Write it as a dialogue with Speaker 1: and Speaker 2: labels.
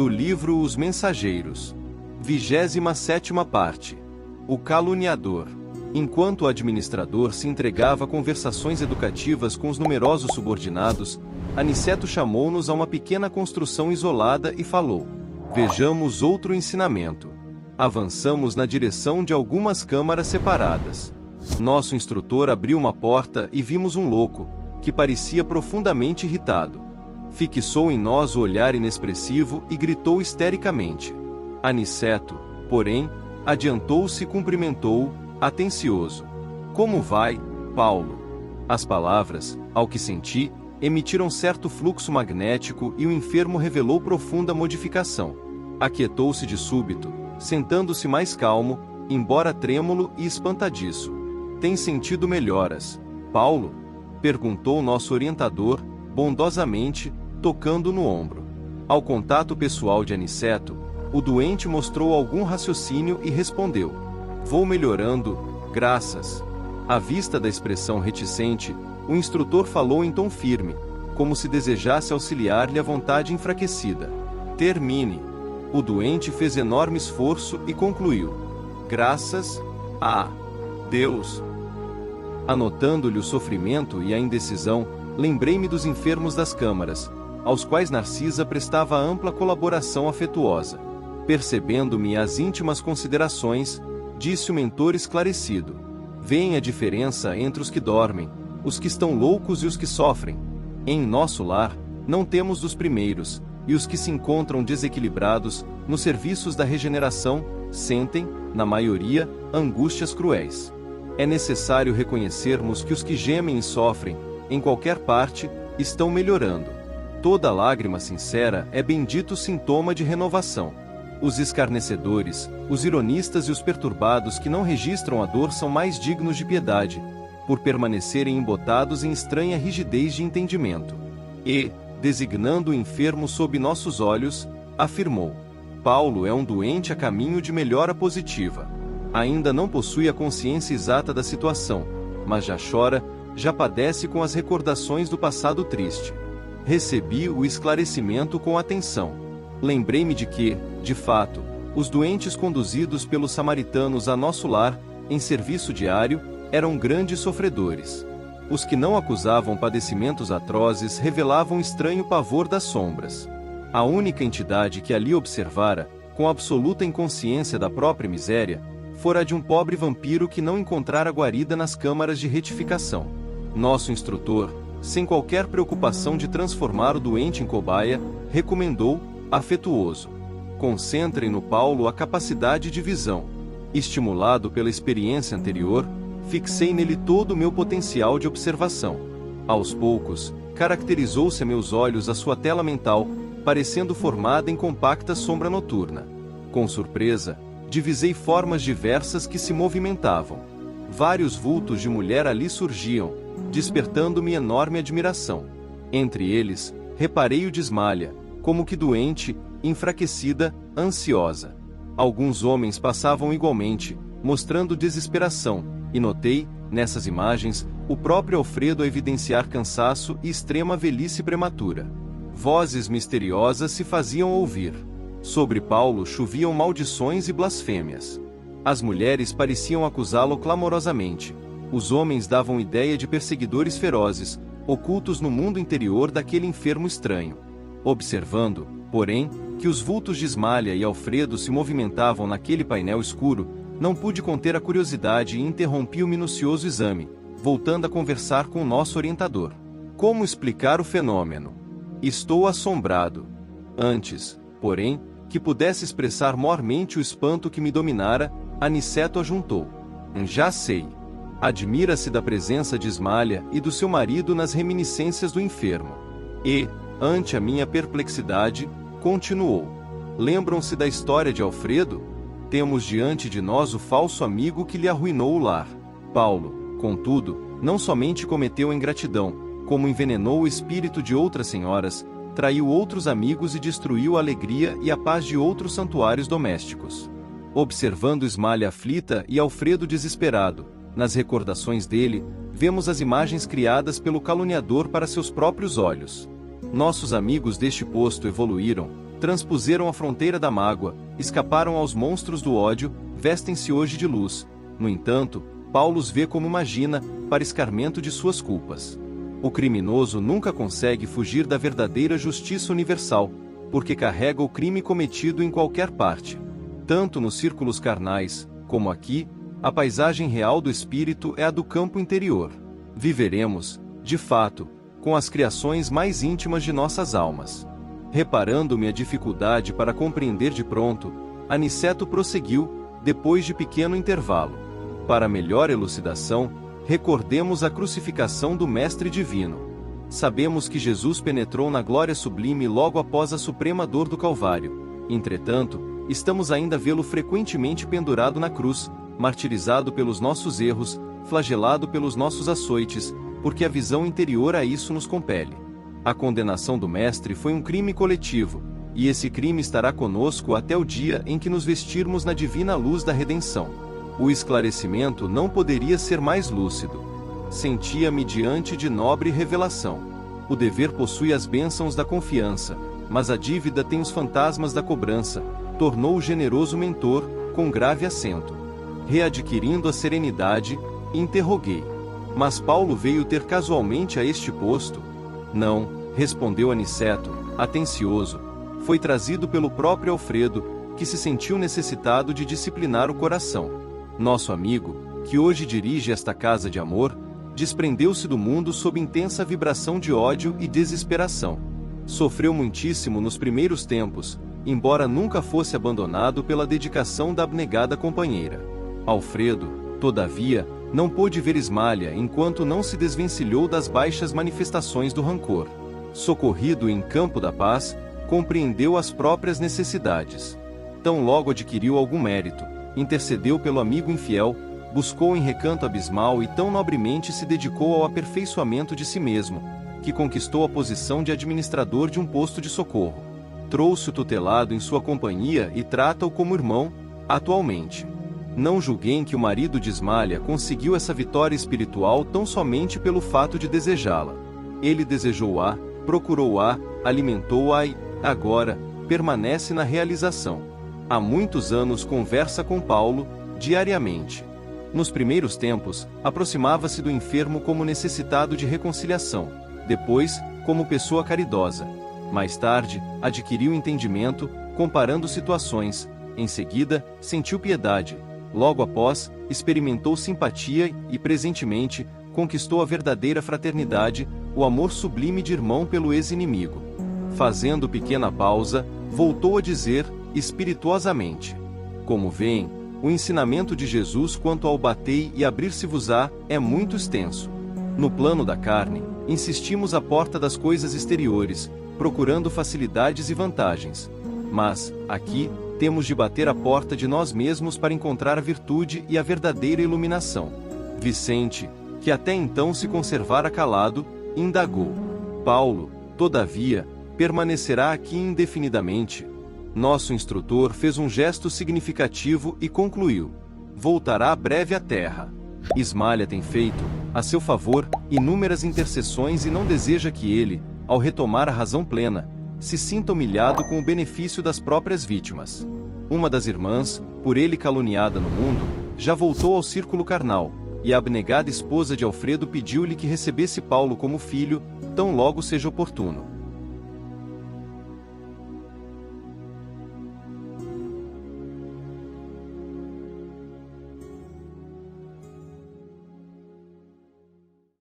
Speaker 1: Do livro Os Mensageiros. 27ª parte. O caluniador. Enquanto o administrador se entregava a conversações educativas com os numerosos subordinados, Aniceto chamou-nos a uma pequena construção isolada e falou: vejamos outro ensinamento. Avançamos na direção de algumas câmaras separadas. Nosso instrutor abriu uma porta e vimos um louco, que parecia profundamente irritado. Fixou em nós o olhar inexpressivo e gritou histericamente. Aniceto, porém, adiantou-se e cumprimentou-o, atencioso. Como vai, Paulo? As palavras, ao que senti, emitiram certo fluxo magnético e o enfermo revelou profunda modificação. Aquietou-se de súbito, sentando-se mais calmo, embora trêmulo e espantadiço. Tem sentido melhoras, Paulo? Perguntou nosso orientador, bondosamente, tocando no ombro. Ao contato pessoal de Aniceto, o doente mostrou algum raciocínio e respondeu: vou melhorando, graças. À vista da expressão reticente, o instrutor falou em tom firme, como se desejasse auxiliar-lhe a vontade enfraquecida. Termine. O doente fez enorme esforço e concluiu: graças a Deus. Anotando-lhe o sofrimento e a indecisão, lembrei-me dos enfermos das câmaras, aos quais Narcisa prestava ampla colaboração afetuosa. Percebendo-me as íntimas considerações, disse o mentor esclarecido: veem a diferença entre os que dormem, os que estão loucos e os que sofrem. Em nosso lar, não temos dos primeiros, e os que se encontram desequilibrados, nos serviços da regeneração, sentem, na maioria, angústias cruéis. É necessário reconhecermos que os que gemem e sofrem, em qualquer parte, estão melhorando. Toda lágrima sincera é bendito sintoma de renovação. Os escarnecedores, os ironistas e os perturbados que não registram a dor são mais dignos de piedade, por permanecerem embotados em estranha rigidez de entendimento. E, designando o enfermo sob nossos olhos, afirmou: Paulo é um doente a caminho de melhora positiva. Ainda não possui a consciência exata da situação, mas já chora, já padece com as recordações do passado triste. Recebi o esclarecimento com atenção. Lembrei-me de que, de fato, os doentes conduzidos pelos samaritanos a nosso lar, em serviço diário, eram grandes sofredores. Os que não acusavam padecimentos atrozes revelavam estranho pavor das sombras. A única entidade que ali observara, com absoluta inconsciência da própria miséria, fora a de um pobre vampiro que não encontrara guarida nas câmaras de retificação. Nosso instrutor, sem qualquer preocupação de transformar o doente em cobaia, recomendou, afetuoso: concentrem no Paulo a capacidade de visão. Estimulado pela experiência anterior, fixei nele todo o meu potencial de observação. Aos poucos, caracterizou-se a meus olhos a sua tela mental, parecendo formada em compacta sombra noturna. Com surpresa, divisei formas diversas que se movimentavam. Vários vultos de mulher ali surgiam, despertando-me enorme admiração. Entre eles, reparei o de Ismália, como que doente, enfraquecida, ansiosa. Alguns homens passavam igualmente, mostrando desesperação, e notei, nessas imagens, o próprio Alfredo a evidenciar cansaço e extrema velhice prematura. Vozes misteriosas se faziam ouvir. Sobre Paulo choviam maldições e blasfêmias. As mulheres pareciam acusá-lo clamorosamente. Os homens davam ideia de perseguidores ferozes, ocultos no mundo interior daquele enfermo estranho. Observando, porém, que os vultos de Ismália e Alfredo se movimentavam naquele painel escuro, não pude conter a curiosidade e interrompi o minucioso exame, voltando a conversar com o nosso orientador. Como explicar o fenômeno? Estou assombrado. Antes, porém, que pudesse expressar mormente o espanto que me dominara, Aniceto ajuntou: já sei. Admira-se da presença de Ismália e do seu marido nas reminiscências do enfermo. E, ante a minha perplexidade, continuou: lembram-se da história de Alfredo? Temos diante de nós o falso amigo que lhe arruinou o lar. Paulo, contudo, não somente cometeu a ingratidão, como envenenou o espírito de outras senhoras, traiu outros amigos e destruiu a alegria e a paz de outros santuários domésticos. Observando Ismália aflita e Alfredo desesperado, nas recordações dele, vemos as imagens criadas pelo caluniador para seus próprios olhos. Nossos amigos deste posto evoluíram, Transpuseram a fronteira da mágoa, escaparam aos monstros do ódio, vestem-se hoje de luz. No entanto, Paulo os vê como imagina, para escarmento de suas culpas. O criminoso nunca consegue fugir da verdadeira justiça universal, porque carrega o crime cometido em qualquer parte. Tanto nos círculos carnais, como aqui, a paisagem real do espírito é a do campo interior. Viveremos, de fato, com as criações mais íntimas de nossas almas. Reparando-me a dificuldade para compreender de pronto, Aniceto prosseguiu, depois de pequeno intervalo. Para melhor elucidação, recordemos a crucificação do Mestre Divino. Sabemos que Jesus penetrou na glória sublime logo após a suprema dor do Calvário. Entretanto, estamos ainda a vê-lo frequentemente pendurado na cruz, martirizado pelos nossos erros, flagelado pelos nossos açoites, porque a visão interior a isso nos compele. A condenação do Mestre foi um crime coletivo, e esse crime estará conosco até o dia em que nos vestirmos na divina luz da redenção. O esclarecimento não poderia ser mais lúcido. Sentia-me diante de nobre revelação. O dever possui as bênçãos da confiança, mas a dívida tem os fantasmas da cobrança, tornou o generoso mentor, com grave acento. Readquirindo a serenidade, interroguei. Mas Paulo veio ter casualmente a este posto? Não, respondeu Aniceto, atencioso. Foi trazido pelo próprio Alfredo, que se sentiu necessitado de disciplinar o coração. Nosso amigo, que hoje dirige esta casa de amor, desprendeu-se do mundo sob intensa vibração de ódio e desesperação. Sofreu muitíssimo nos primeiros tempos, embora nunca fosse abandonado pela dedicação da abnegada companheira. Alfredo, todavia, não pôde ver Ismália enquanto não se desvencilhou das baixas manifestações do rancor. Socorrido em campo da paz, compreendeu as próprias necessidades. Tão logo adquiriu algum mérito, intercedeu pelo amigo infiel, buscou em recanto abismal e tão nobremente se dedicou ao aperfeiçoamento de si mesmo, que conquistou a posição de administrador de um posto de socorro. Trouxe o tutelado em sua companhia e trata-o como irmão, atualmente. Não julguem que o marido de Ismália conseguiu essa vitória espiritual tão somente pelo fato de desejá-la. Ele desejou-a, procurou-a, alimentou-a e, agora, permanece na realização. Há muitos anos conversa com Paulo, diariamente. Nos primeiros tempos, aproximava-se do enfermo como necessitado de reconciliação, depois, como pessoa caridosa. Mais tarde, adquiriu entendimento, comparando situações, em seguida, sentiu piedade. Logo após, experimentou simpatia e, presentemente, conquistou a verdadeira fraternidade, o amor sublime de irmão pelo ex-inimigo. Fazendo pequena pausa, voltou a dizer, espirituosamente: como veem, o ensinamento de Jesus quanto ao batei e abrir-se-vos-á é muito extenso. No plano da carne, insistimos à porta das coisas exteriores, procurando facilidades e vantagens. Mas, aqui, temos de bater a porta de nós mesmos para encontrar a virtude e a verdadeira iluminação. Vicente, que até então se conservara calado, indagou: Paulo, todavia, permanecerá aqui indefinidamente? Nosso instrutor fez um gesto significativo e concluiu: voltará breve à terra. Ismália tem feito, a seu favor, inúmeras intercessões e não deseja que ele, ao retomar a razão plena, se sinta humilhado com o benefício das próprias vítimas. Uma das irmãs, por ele caluniada no mundo, já voltou ao círculo carnal, e a abnegada esposa de Alfredo pediu-lhe que recebesse Paulo como filho, tão logo seja oportuno.